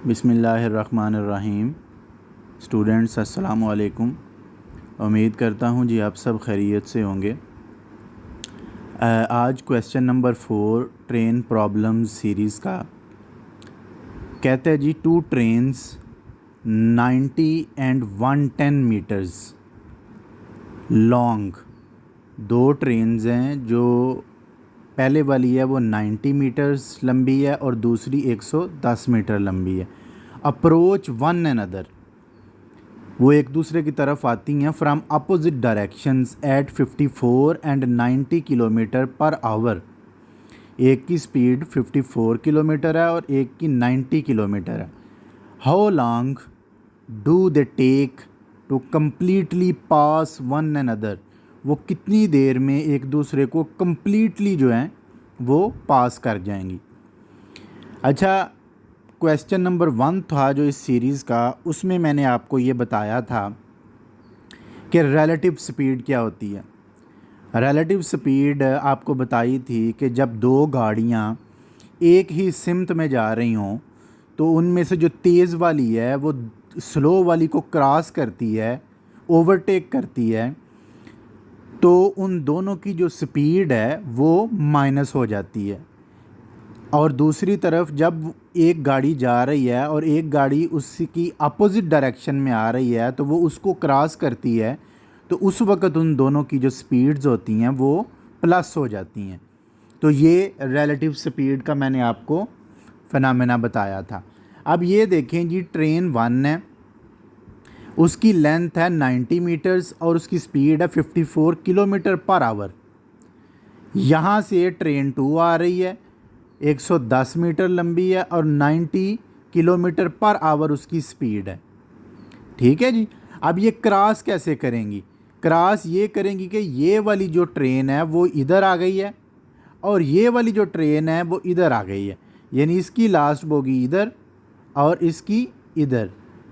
बिस्मिल्लाहिर्रहमानिर्रहीम। स्टूडेंट्स अस्सलामु अलैकुम। उम्मीद करता हूँ जी आप सब खैरियत से होंगे। आज question number 4 train problems series का कहते हैं जी, 2 trains 90 and 110 metres long. 2 trains हैं, जो पहले वाली है वो 90 मीटर्स लंबी है और दूसरी 110 मीटर लंबी है। अप्रोच वन अनदर, वो एक दूसरे की तरफ आती हैं from opposite directions at 54 and 90 kilometre per hour. एक की स्पीड 54 किलोमीटर है और एक की 90 किलोमीटर है। How long do they take to completely pass one another, वो कितनी देर में एक दूसरे को कम्प्लीटली जो है वो पास कर जाएंगी। अच्छा, क्वेश्चन नंबर 1 था जो इस सीरीज़ का, उसमें मैंने आपको ये बताया था कि रिलेटिव स्पीड क्या होती है। रिलेटिव स्पीड आपको बताई थी कि जब 2 गाड़ियाँ एक ही सिमत में जा रही हों तो उनमें से जो तेज़ वाली है वो स्लो वाली को क्रॉस करती है, ओवरटेक करती है, तो उन दोनों की जो स्पीड है वो माइनस हो जाती है। और दूसरी तरफ जब एक गाड़ी जा रही है और एक गाड़ी उसकी अपोजिट डायरेक्शन में आ रही है तो वो उसको क्रॉस करती है, तो उस वक़्त उन दोनों की जो स्पीड्स होती हैं वो प्लस हो जाती हैं। तो ये रिलेटिव स्पीड का मैंने आपको फिनोमेना बताया था। अब ये देखें जी, ट्रेन 1 है, उसकी लेंथ है 90 मीटर्स और उसकी स्पीड है 54 किलोमीटर पर आवर। यहाँ से ट्रेन 2 आ रही है, 110 मीटर लंबी है और 90 किलोमीटर पर आवर उसकी स्पीड है। ठीक है जी। अब ये क्रॉस कैसे करेंगी? क्रॉस ये करेंगी कि ये वाली जो ट्रेन है वो इधर आ गई है और ये वाली जो ट्रेन है वो इधर आ गई है, यानी इसकी लास्ट बोगी इधर और इसकी इधर।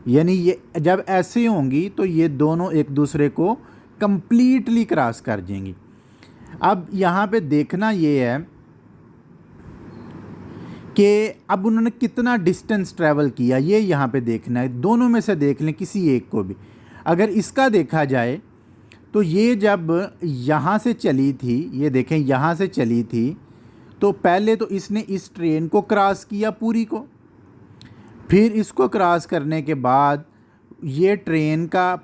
यानी ये जब ऐसे होंगी तो ये दोनों एक दूसरे को कंप्लीटली क्रॉस कर जाएंगी। अब यहाँ पे देखना ये है कि अब उन्होंने कितना डिस्टेंस ट्रैवल किया, ये यहाँ पे देखना है। दोनों में से देख लें किसी एक को भी। अगर इसका देखा जाए तो ये जब यहाँ से चली थी, ये देखें यहाँ से चली थी, तो पहले तो इसने इस ट्रेन को क्रॉस किया पूरी को, फिर इसको क्रॉस करने के बाद ये ट्रेन का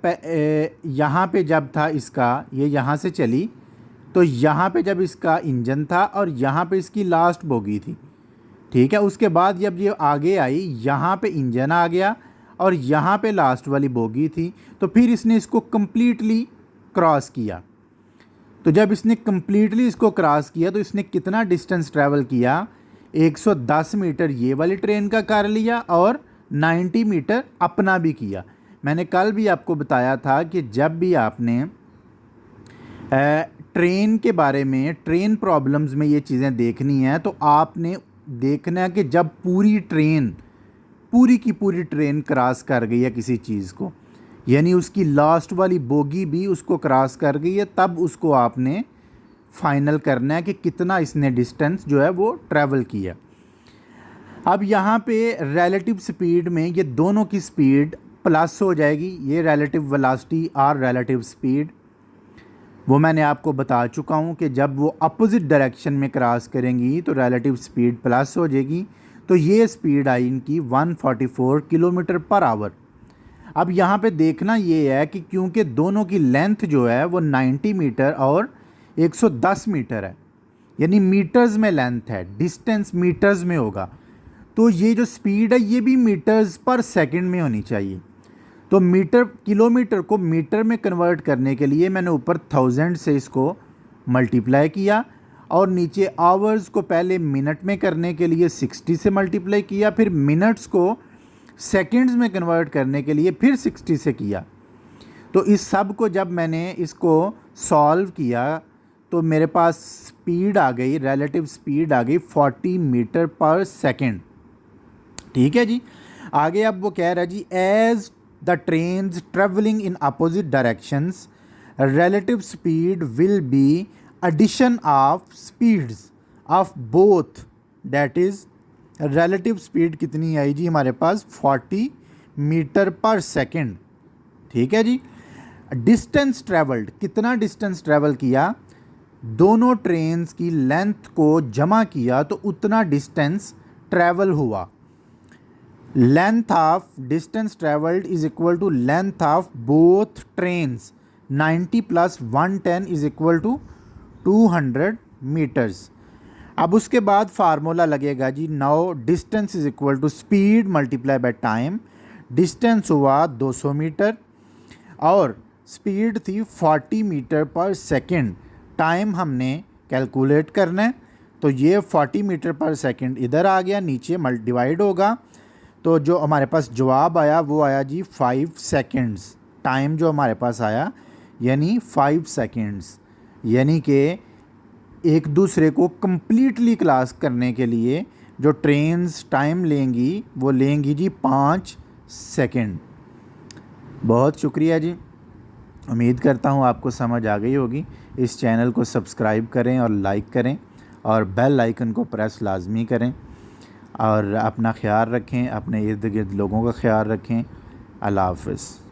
यहाँ पे जब था इसका, ये यहाँ से चली तो यहाँ पे जब इसका इंजन था और यहाँ पे इसकी लास्ट बोगी थी। ठीक है, उसके बाद जब ये आगे आई यहाँ पे इंजन आ गया और यहाँ पे लास्ट वाली बोगी थी, तो फिर इसने इसको कम्प्लीटली क्रॉस किया। तो जब इसने कम्प्लीटली इसको क्रॉस किया तो इसने कितना डिस्टेंस ट्रैवल किया? 110 मीटर ये वाली ट्रेन का कर लिया और 90 मीटर अपना भी किया। मैंने कल भी आपको बताया था कि जब भी आपने ट्रेन के बारे में, ट्रेन प्रॉब्लम्स में ये चीज़ें देखनी है तो आपने देखना है कि जब पूरी ट्रेन, पूरी की पूरी ट्रेन क्रॉस कर गई है किसी चीज़ को, यानी उसकी लास्ट वाली बोगी भी उसको क्रॉस कर गई है, तब उसको आपने फाइनल करना है कि कितना इसने डिस्टेंस जो है वो ट्रैवल किया। अब यहाँ पे रिलेटिव स्पीड में ये दोनों की स्पीड प्लस हो जाएगी। ये रिलेटिव वेलोसिटी और रिलेटिव स्पीड वो मैंने आपको बता चुका हूँ कि जब वो अपोजिट डायरेक्शन में क्रॉस करेंगी तो रिलेटिव स्पीड प्लस हो जाएगी। तो ये स्पीड आई इनकी 144 किलोमीटर पर आवर। अब यहाँ पे देखना ये है कि क्योंकि दोनों की लेंथ जो है वो 90 मीटर और 110 मीटर है, यानी मीटर्स में लेंथ है, डिस्टेंस मीटर्स में होगा, तो ये जो स्पीड है ये भी मीटर्स पर सेकंड में होनी चाहिए। तो मीटर, किलोमीटर को मीटर में कन्वर्ट करने के लिए मैंने ऊपर 1000 से इसको मल्टीप्लाई किया और नीचे आवर्स को पहले मिनट में करने के लिए 60 से मल्टीप्लाई किया, फिर मिनट्स को सेकंड्स में कन्वर्ट करने के लिए फिर 60 से किया। तो इस सब को जब मैंने इसको सॉल्व किया तो मेरे पास स्पीड आ गई, रिलेटिव स्पीड आ गई 40 मीटर पर सेकंड। ठीक है जी। आगे अब वो कह रहा है जी, as the trains travelling in opposite directions relative speed will be addition of speeds of both, that is relative speed कितनी आई जी हमारे पास 40 मीटर पर सेकंड। ठीक है जी। डिस्टेंस ट्रेवल्ड, कितना डिस्टेंस ट्रेवल किया, दोनों ट्रेन्स की लेंथ को जमा किया तो उतना डिस्टेंस ट्रेवल हुआ। Length of distance travelled is equal to length of both trains, 90 plus 110 is equal to 200 metres. अब उसके बाद फार्मूला लगेगा जी, now distance is equal to speed multiply by time. Distance हुआ 200 मीटर और स्पीड थी 40 metre पर सेकंड। टाइम हमने कैलकुलेट करना है, तो ये 40 मीटर पर सेकंड इधर आ गया, नीचे डिवाइड होगा, तो जो हमारे पास जवाब आया वो आया जी 5 सेकंड्स। टाइम जो हमारे पास आया यानी 5 सेकंड्स, यानी कि एक दूसरे को कंप्लीटली क्लास करने के लिए जो ट्रेन्स टाइम लेंगी वो लेंगी जी 5 सेकंड। बहुत शुक्रिया जी, उम्मीद करता हूँ आपको समझ आ गई होगी। इस चैनल को सब्सक्राइब करें और लाइक करें और बेल आइकन को प्रेस लाजमी करें और अपना ख्याल रखें, अपने इर्द गिर्द लोगों का ख्याल रखें। अल्लाह हाफ़िज़।